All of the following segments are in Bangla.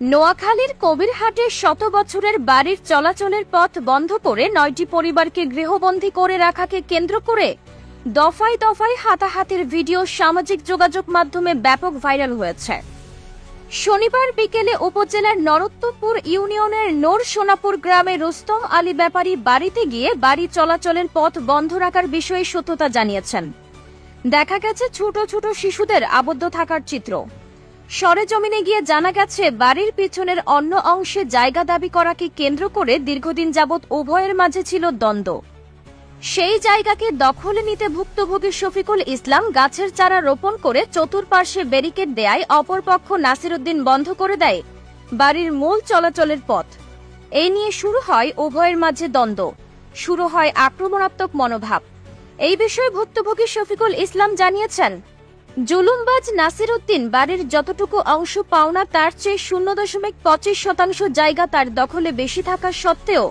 নোয়াখালীর কবিরহাটে শত বছরের বাড়ির চলাচলের পথ বন্ধ করে ৯টি পরিবারকে গৃহবন্দী করে রাখাকে কেন্দ্র করে দফায় দফায় হাতাহাতির ভিডিও সামাজিক যোগাযোগ মাধ্যমে ব্যাপক ভাইরাল হয়েছে। শনিবার বিকেলে উপজেলার নরোত্তরপুর ইউনিয়নের নোর সোনাপুর গ্রামে রুস্তম আলী ব্যাপারী বাড়িতে গিয়ে বাড়ি চলাচলের পথ বন্ধ রাখার বিষয়ে সত্যতা জানিয়েছেন। দেখা গেছে ছোট ছোট শিশুদের আবদ্ধ থাকার চিত্র। সরেজমিনে গিয়ে জানা গেছে বাড়ির পিছনের অন্য অংশে জায়গা দাবি করাকে কেন্দ্র করে দীর্ঘদিন যাবৎ উভয়ের মাঝে ছিল দ্বন্দ্ব। সেই জায়গাকে দখলে নিতে ভুক্তভোগী শফিকুল ইসলাম গাছের চারা রোপণ করে চতুর্পার্শ্বে ব্যারিকেড দেয়ায় অপরপক্ষ নাসিরউদ্দিন বন্ধ করে দেয় বাড়ির মূল চলাচলের পথ। এই নিয়ে শুরু হয় উভয়ের মাঝে দ্বন্দ্ব, শুরু হয় আক্রমণাত্মক মনোভাব। এই বিষয়ে ভুক্তভোগী শফিকুল ইসলাম জানিয়েছেন, জুলুমবাজ নাসিরউদ্দিন বাড়ির যতটুকু অংশ পাওনা তার চেয়ে 0.25% জায়গা তার দখলে বেশি থাকা সত্ত্বেও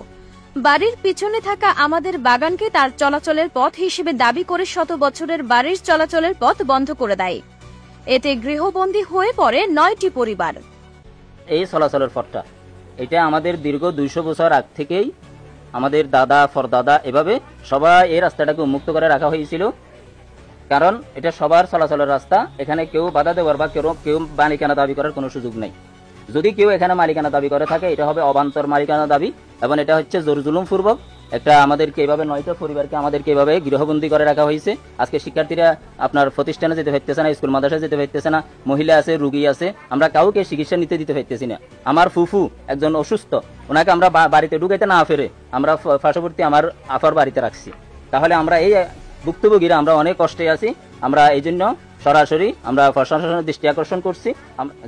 বাড়ির পিছনে থাকা আমাদের বাগানকে তার চলাচলের পথ হিসেবে দাবি করে শত বছরের বাড়ির চলাচলের পথ বন্ধ করে দেয়। এতে গৃহবন্দী হয়ে পড়ে ৯টি পরিবার। এই চলাচলের পথটা এটা আমাদের দীর্ঘ ২০০ বছর আগ থেকেই আমাদের দাদা ফরদাদা এভাবে সবাই এই রাস্তাটাকে উন্মুক্ত করে রাখা হয়েছিল, কারণ এটা সবার চলাচলের রাস্তা। এখানে কেউ বাধা দেওয়ার বা কেউ মালিকানা দাবি করার কোনো সুযোগ নেই। যদি কেউ এখানে মালিকানা দাবি করে থাকে এটা হবে অবান্তর মালিকানা দাবি, এবং এটা হচ্ছে জোর জুলুম পূর্বক একটা আমাদেরকে এইভাবে ৯টা পরিবারকে আমাদেরকে এইভাবে গৃহবন্দী করে রাখা হয়েছে। আজকে শিক্ষার্থীরা আপনার প্রতিষ্ঠানে যেতে পারতেছে না, স্কুল মাদ্রাসায় যেতে পারতেছে না, মহিলা আছে, রুগী আছে, আমরা কাউকে চিকিৎসা নিতে দিতে পারতেছি না। আমার ফুফু একজন অসুস্থ, ওনাকে আমরা বাড়িতে ঢুকাইতে না ফেরে আমরা পার্শ্ববর্তী আমার আফার বাড়িতে রাখছি। তাহলে আমরা এই ভুক্তভোগীরা আমরা অনেক কষ্টে আছি। আমরা এই জন্য সরাসরি আমরা প্রশাসনের দৃষ্টি আকর্ষণ করছি।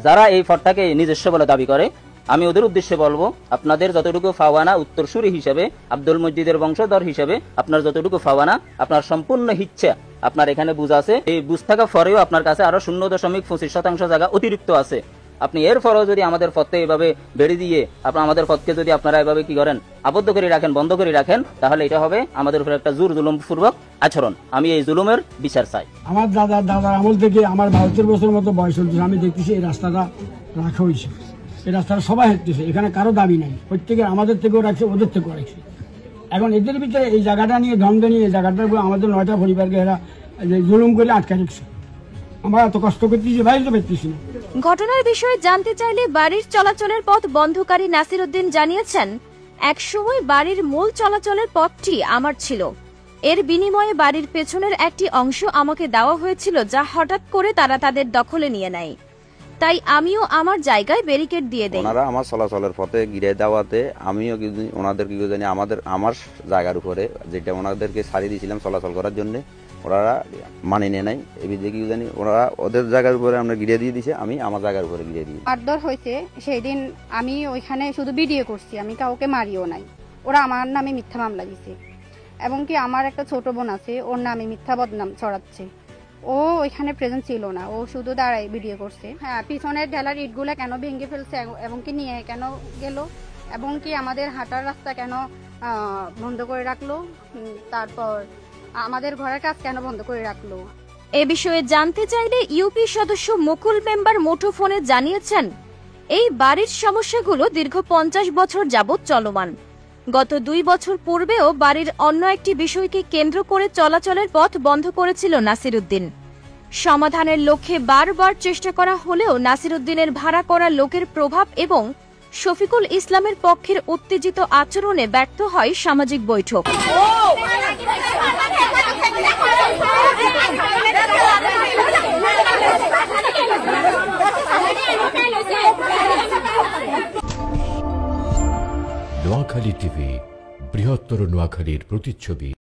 যারা এই ফটটাকে নিজস্ব বলে দাবি করে, আমি ওদের উদ্দেশ্যে বলবো, আপনাদের যতটুকু ফাওয়ানা উত্তরসূরি হিসেবে, আব্দুল মজিদের বংশধর হিসেবে আপনার যতটুকু ফাওয়ানা, আপনার সম্পূর্ণ ইচ্ছা আপনার এখানে বুঝ আছে। এই বুঝ থাকা পরেও আপনার কাছে আরো 0.25% জায়গা অতিরিক্ত আছে। আপনি এর পরেও যদি আমাদের পথে এভাবে বেড়ে দিয়ে আপনার আমাদের পথকে যদি আপনারা এভাবে কি করেন, আবদ্ধ করে রাখেন, বন্ধ করে রাখেন, তাহলে এটা হবে আমাদের উপরে একটা জোর জুলুম পূর্বক আচরণ। আমি এই জুলুমের বিচার চাই। আমার দাদার আমল থেকে আমার 72 বছর মতো বয়স হচ্ছে, আমি দেখতেছি এই রাস্তাটা রাখা হয়েছে। এই রাস্তাটা সবাই হেঁটতেছে, এখানে কারো দাবি নাই। প্রত্যেকে আমাদের থেকেও রাখছে, ওদের থেকেও রাখছে। এখন এদের ভিতরে এই জায়গাটা নিয়ে দ্বন্দ্ব নিয়ে এই জায়গাটার উপর আমাদের 9টা পরিবারকে এরা জুলুম করে আটকা রাখছে। আমরা এত কষ্ট করতেছি, বাইরে তো পেতেছি না। ঘটনার বিষয়ে জানতে চাইলে বাড়ির চলাচলের পথ বন্ধকারী নাসিরউদ্দিন জানিয়েছেন, একসময় বাড়ির মূল চলাচলের পথটি আমার ছিল। এর বিনিময়ে বাড়ির পেছনের একটি অংশ আমাকে দেওয়া হয়েছিল, যা হঠাৎ করে তারা তাদের দখলে নিয়ে নেয়। তাই আমিও আমার জায়গায় ব্যারিকেড দিয়ে দেই। ওনারা আমার চলাচলের পথে ঘিরে দেওয়াতে আমিও ওনাদেরকে জানি আমার জায়গার উপরে যেটা ওনাদেরকে ছাড়িয়ে দিয়েছিলাম চলাচল করার জন্য, ওনারা মানে নেয় নাই। এদিকে কি জানি ওনারা ওদের জায়গার উপরে আমরা ঘিরে দিয়ে দিয়েছে, আমি আমার জায়গার উপরে ঘিরে দিই। মারধর হয়েছে সেই দিন, আমি ওইখানে শুধু ভিডিও করছি, আমি কাউকে মারিও নাই। ওরা আমার নামে মিথ্যা মামলা দিছে, এবং কি আমার একটা ছোট বোন আছে, ওর নামে মিথ্যা বদনাম ছড়াচ্ছে। ও ওইখানে প্রেজেন্ট ছিল না, ও শুধু দাঁড়াই ভিডিও করছে। হ্যাঁ, পিছনের ঢেলার ইটগুলা কেন ভেঙে ফেলছে এবং কি নিয়ে কেন গেল, এবং কি আমাদের হাঁটার রাস্তা কেন বন্ধ করে রাখলো, তারপর আমাদের ঘরের কাজ কেন বন্ধ করে রাখলো। এ বিষয়ে জানতে চাইলে ইউপি সদস্য মুকুল মেম্বার মুঠোফোনে জানিয়েছেন, এই বাড়ির সমস্যাগুলো দীর্ঘ 50 বছর যাবৎ চলমান। গত 2 বছর পূর্বেও বাড়ির অন্য একটি বিষয়কে কেন্দ্র করে চলাচলের পথ বন্ধ করেছিল নাসিরউদ্দিন। সমাধানের লক্ষ্যে বারবার চেষ্টা করা হলেও নাসিরউদ্দিনের ভাড়া করা লোকের প্রভাব এবং শফিকুল ইসলামের পক্ষের উত্তেজিত আচরণে ব্যর্থ হয় সামাজিক বৈঠক। নোয়াখালী টিভি, বৃহত্তর নোয়াখালীর প্রতিচ্ছবি।